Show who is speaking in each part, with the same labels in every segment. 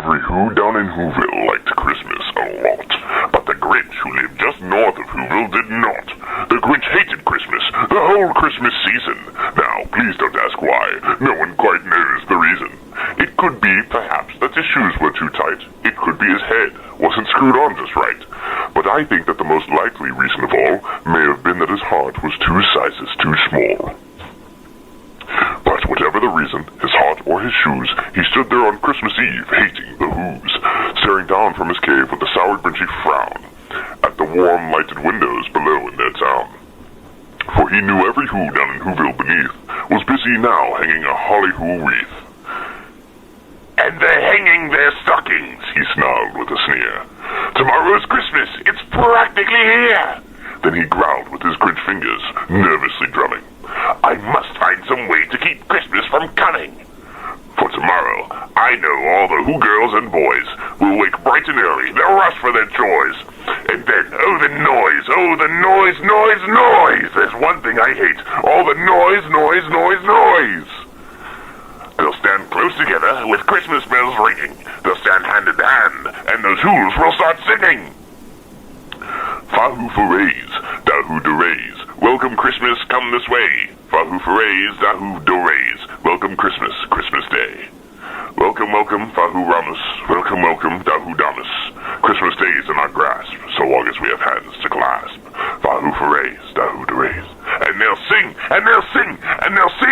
Speaker 1: every Who down in Whoville liked Christmas a lot, but the Grinch, who lived just north of Whoville, did not. The Grinch hated Christmas, the whole Christmas season. Now, please don't ask why. No one quite knows the reason. It could be, perhaps, that his shoes were too tight. It could be his head wasn't screwed on just right. But I think that the most likely reason of all may have been that his heart was 2 sizes too small. But whatever the reason, his heart or his shoes, he stood there on Christmas Eve, hating the Whos, staring down from his cave with a sour, grinchy frown at the warm, lighted windows below in their town. For he knew every Who down in Whoville beneath was busy now hanging a holly Who wreath. "And they're hanging their stockings," he snarled with a sneer. "Tomorrow's Christmas, it's practically here." Then he growled with his Grinch fingers, nervously drumming. "I must find some way to keep Christmas from coming. For tomorrow, I know all the Who girls and boys will wake bright and early. They'll rush for their chores. And then, oh the noise, noise! There's one thing I hate, all the noise. They'll stand close together with Christmas bells ringing. They'll stand hand in hand, and those Whos will start singing. Fahu forays, dahu durays, welcome Christmas, come this way. Fahu forays, dahu durays, welcome Christmas, Christmas Day. Welcome, Fahu Ramus, welcome, dahu damus. Christmas Day is in our grasp, so long as we have hands to clasp. Fahu forays, dahu durays. And they'll sing, and they'll sing, and they'll sing.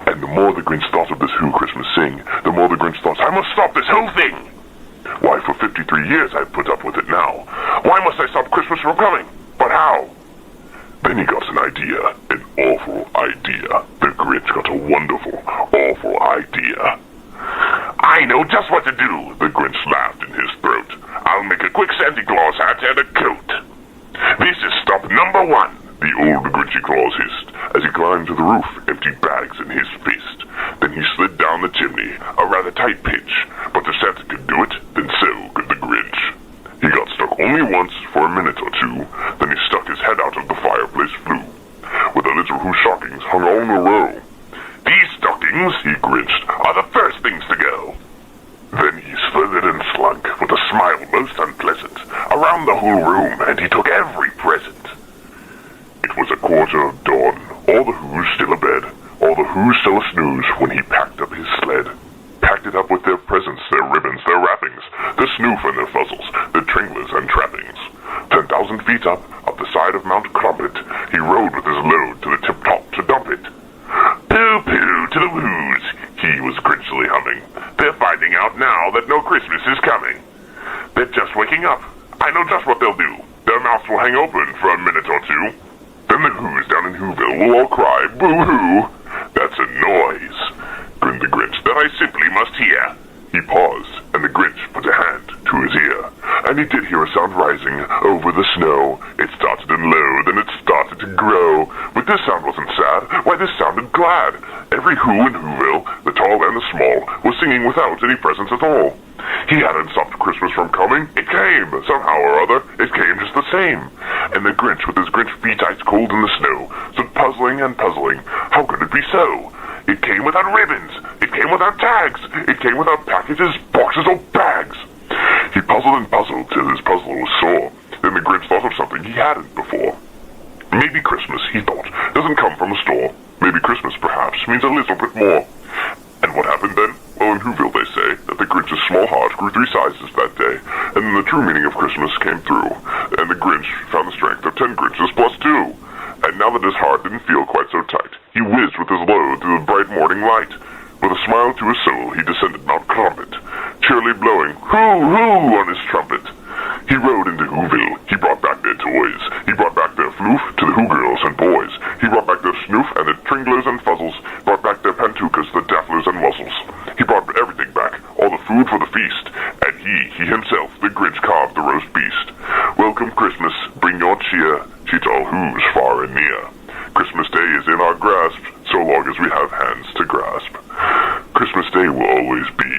Speaker 1: And the more the Grinch thought of this Who Christmas sing, the more the Grinch thought, I must stop this whole thing. Why, for 53 years I've put up with it now. Why must I stop Christmas from coming? But how? Then he got an idea, an awful idea. The Grinch got a wonderful, awful idea. I know just what to do, the Grinch laughed in his throat. I'll make a quick Santa Claus hat and a coat. This is stop number 1, the old Grinchy Claus hissed, as he climbed to the roof, empty bags in his fist. Then he slid down the chimney, a rather tight pitch, but if Santa could do it, then so could the Grinch. He got stuck only once for a minute or two, then he stuck his head out of the fireplace flue, where the little Who stockings hung all in a row. These stockings, he grinched, are the first things to go. Then he slithered and slunk, with a smile most unpleasant, around the whole room, and he took every present. It was 1:15, all the Whos still abed, all the Whos still a-snooze, when he packed up his sled. Packed it up with their presents, their ribbons, their wrappings, their snoof and their fuzzles, their tringlers and trappings. 10,000 feet up the side of Mount Crumpet, he rode with his load to the tip-top to dump it. Pooh-pooh to the Whos, he was grinchily humming. They're finding out now that no Christmas is coming. They're just waking up. I know just what they'll do. Their mouths will hang open for a minute or two. Then the Whos down in Whoville will all cry, boo-hoo! That's a noise, grinned the Grinch, that I simply must hear. He paused, and the Grinch put a hand to his ear, and he did hear a sound rising over the snow. It started in low, then it started to grow. But this sound wasn't sad, why this sounded glad. Every Who in Whoville, the tall and the small, was singing without any presents at all. He hadn't stopped Christmas from coming. It came, somehow or other, it came just the same. And the Grinch, with his Grinch feet ice cold in the snow, stood puzzling and puzzling. How could it be so? It came without ribbons. It came without tags. It came without packages, boxes, or bags. He puzzled and puzzled till his puzzle was sore. Then the Grinch thought of something he hadn't before. Maybe Christmas, he thought, doesn't come from a store. Maybe Christmas, perhaps, means a little bit more. And what happened then? Well, in Whoville they say that the Grinch's small heart grew 3 sizes that day, and then the true meaning of Christmas came through, and the Grinch found the strength of 10 Grinches plus 2. And now that his heart didn't feel quite so tight, he whizzed with his load through the bright morning light. With a smile to his soul, he descended Mount Crumpet, cheerily blowing hoo-hoo on his trumpet. He rode into Whoville. He brought back their toys. He brought back their floof to the Who girls and boys. He brought back their snoof and their tringlers and fuzzles. Brought back their pantukas, the dafflers and muzzles. He brought everything back, all the food for the feast. And he himself, the Grinch, carved the roast beast. Welcome Christmas, bring your cheer, to all Whos far and near. Christmas Day is in our grasp, so long as we have hands to grasp. Christmas Day will always be